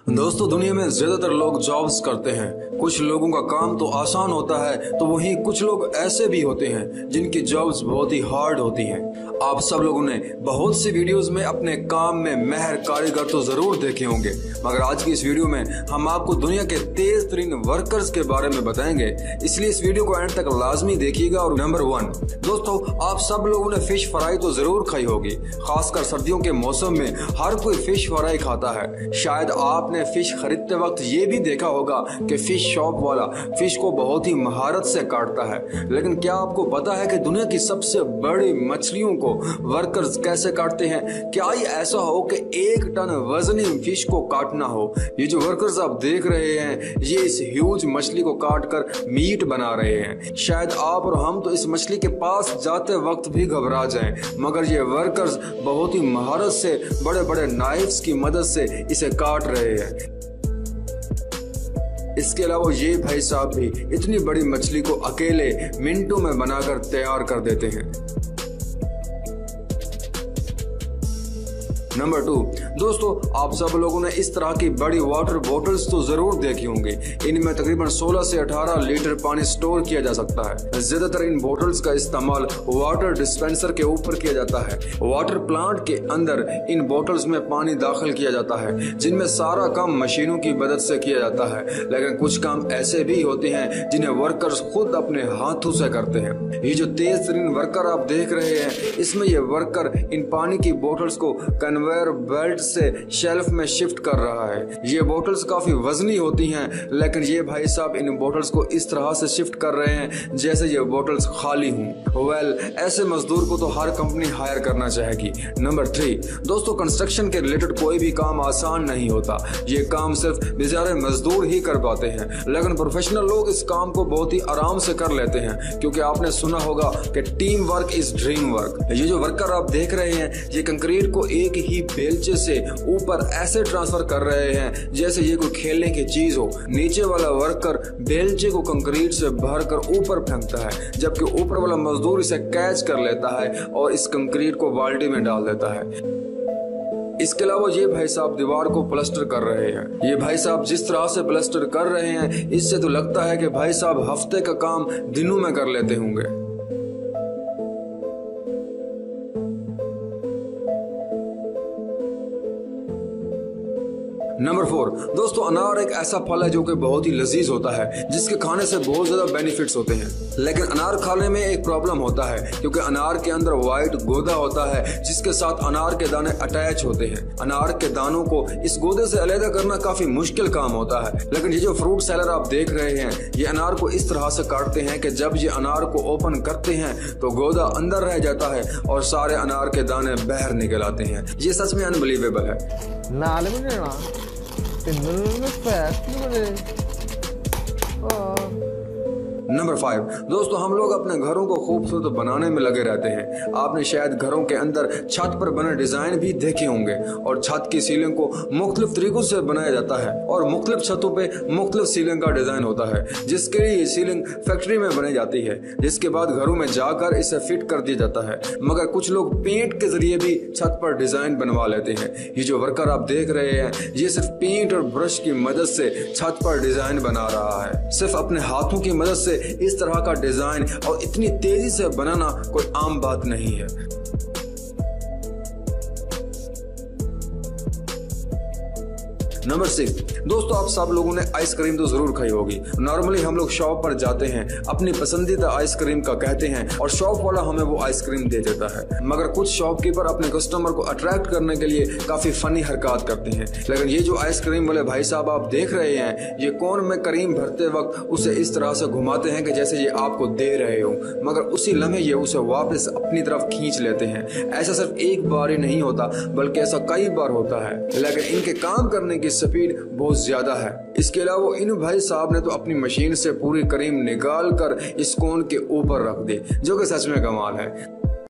दोस्तों, दुनिया में ज्यादातर लोग जॉब्स करते हैं। कुछ लोगों का काम तो आसान होता है तो वहीं कुछ लोग ऐसे भी होते हैं जिनकी जॉब्स बहुत ही हार्ड होती हैं। आप सब लोगों ने बहुत सी वीडियोस में अपने काम में माहिर कारीगर तो जरूर देखे होंगे, मगर आज की इस वीडियो में हम आपको दुनिया के तेज तरीन वर्कर्स के बारे में बताएंगे, इसलिए इस वीडियो को एंड तक लाजमी देखिएगा। और नंबर 1 दोस्तों, आप सब लोगों ने फिश फ्राई तो जरूर खाई होगी। खासकर सर्दियों के मौसम में हर कोई फिश फ्राई खाता है। शायद आपने फिश खरीदते वक्त ये भी देखा होगा कि फिश शॉप वाला फिश को बहुत ही महारत से काटता है, लेकिन क्या आपको पता है कि दुनिया की सबसे बड़ी मछलियों को वर्कर्स कैसे काटते हैं? क्या ये ऐसा हो कि 1 टन वजनी फिश को काटना हो? ये जो वर्कर्स आप देख रहे हैं, ये इस ह्यूज मछली को काटकर मीट बना रहे हैं। शायद आप और हम तो इस मछली के पास जाते वक्त भी घबरा जाएं, मगर ये वर्कर्स बहुत ही महारत से बड़े बड़े नाइफ्स की मदद से इसे काट रहे हैं। इसके अलावा ये भाई साहब भी इतनी बड़ी मछली को अकेले मिनटों में बनाकर तैयार कर देते हैं। नंबर 2 दोस्तों, आप सब लोगों ने इस तरह की बड़ी वाटर बोटल्स तो जरूर देखी होंगी। इनमें तकरीबन 16 से 18 लीटर पानी स्टोर किया जा सकता है। ज्यादातर इन बोटल्स का इस्तेमाल वाटर डिस्पेंसर के ऊपर किया जाता है। वाटर प्लांट के अंदर इन बोटल्स में पानी दाखिल किया जाता है, जिनमें सारा काम मशीनों की मदद से किया जाता है, लेकिन कुछ काम ऐसे भी होते हैं जिन्हें वर्कर्स खुद अपने हाथों से करते हैं। ये जो तेज तरीन वर्कर आप देख रहे हैं, इसमें ये वर्कर इन पानी की बोटल्स को कन्वेयर बेल्ट से शेल्फ में शिफ्ट कर रहा है। ये बोतल्स काफी वजनी होती हैं, लेकिन ये भाई साहब इन बोतल्स को इस तरह से शिफ्ट कर रहे हैं जैसे ये बोतल्स खाली हों। ऐसे मजदूर को तो हर कंपनी हायर करना चाहेगी। नंबर 3 दोस्तों, कंस्ट्रक्शन के रिलेटेड कोई भी काम आसान नहीं होता। ये काम सिर्फ बेचारे मजदूर ही कर पाते हैं, लेकिन प्रोफेशनल लोग इस काम को बहुत ही आराम से कर लेते हैं, क्योंकि आपने सुना होगा कि team work is dream work. ये जो वर्कर आप देख रहे हैं, ये कंक्रीट को एक ही बेलचे से ऊपर ऐसे ट्रांसफर कर रहे हैं जैसे ये कोई खेलने की चीज हो। नीचे वाला वर्कर बेलचे को कंक्रीट से भरकर ऊपर फेंकता है, जबकि ऊपर वाला मजदूर इसे कैच कर लेता है और इस कंक्रीट को बाल्टी में डाल देता है। इसके अलावा ये भाई साहब दीवार को प्लास्टर कर रहे हैं। ये भाई साहब जिस तरह से प्लास्टर कर रहे हैं, इससे तो लगता है कि भाई साहब हफ्ते का काम दिनों में कर लेते होंगे। नंबर 4 दोस्तों, अनार एक ऐसा फल है जो कि बहुत ही लजीज होता है, जिसके खाने से बहुत ज्यादा बेनिफिट्स होते हैं। लेकिन अनार खाने में एक प्रॉब्लम होता है, क्योंकि अनार के अंदर व्हाइट गोदा होता है जिसके साथ अनार के दाने अटैच होते हैं। अनार के दानों को इस गोदे से अलग करना काफी मुश्किल काम होता है। लेकिन ये जो फ्रूट सेलर आप देख रहे हैं, ये अनार को इस तरह से काटते हैं कि जब ये अनार को ओपन करते हैं तो गोदा अंदर रह जाता है और सारे अनार के दाने बाहर निकल आते हैं। ये सच में अनबिलीवेबल है। नंबर 5 दोस्तों, हम लोग अपने घरों को खूबसूरत बनाने में लगे रहते हैं। आपने शायद घरों के अंदर छत पर बने डिजाइन भी देखे होंगे, और छत की सीलिंग को मुख्तलिफ तरीकों से बनाया जाता है, और मुख्तलिफ छतों पे मुख्तलिफ सीलिंग का डिजाइन होता है, जिसके लिए सीलिंग फैक्ट्री में बनाई जाती है, जिसके बाद घरों में जाकर इसे फिट कर दिया जाता है। मगर कुछ लोग पेंट के जरिए भी छत पर डिजाइन बनवा लेते हैं। ये जो वर्कर आप देख रहे हैं, ये सिर्फ पेंट और ब्रश की मदद से छत पर डिजाइन बना रहा है। सिर्फ अपने हाथों की मदद से इस तरह का डिजाइन और इतनी तेजी से बनाना कोई आम बात नहीं है। नंबर 6 दोस्तों, आप सब लोगों ने आइसक्रीम तो जरूर खाई होगी। नॉर्मली हम लोग शॉप पर जाते हैं, अपनी पसंदीदा आइसक्रीम का कहते हैं, और शॉप वाला हमें वो आइसक्रीम दे देता है। मगर कुछ शॉपकीपर अपने कस्टमर को अट्रैक्ट करने के लिए काफी फनी हरकत करते हैं। लेकिन ये जो आइसक्रीम वाले भाई साहब आप देख रहे हैं, ये कोन में क्रीम भरते वक्त उसे इस तरह से घुमाते हैं कि जैसे ये आपको दे रहे हो, मगर उसी लम्हे ये उसे वापस अपनी तरफ खींच लेते हैं। ऐसा सिर्फ एक बार ही नहीं होता, बल्कि ऐसा कई बार होता है, लेकिन इनके काम करने की स्पीड बहुत ज्यादा है। इसके अलावा इन भाई साहब ने तो अपनी मशीन से पूरी क्रीम निकाल कर इस कोन के ऊपर रख दी, जो कि सच में कमाल है।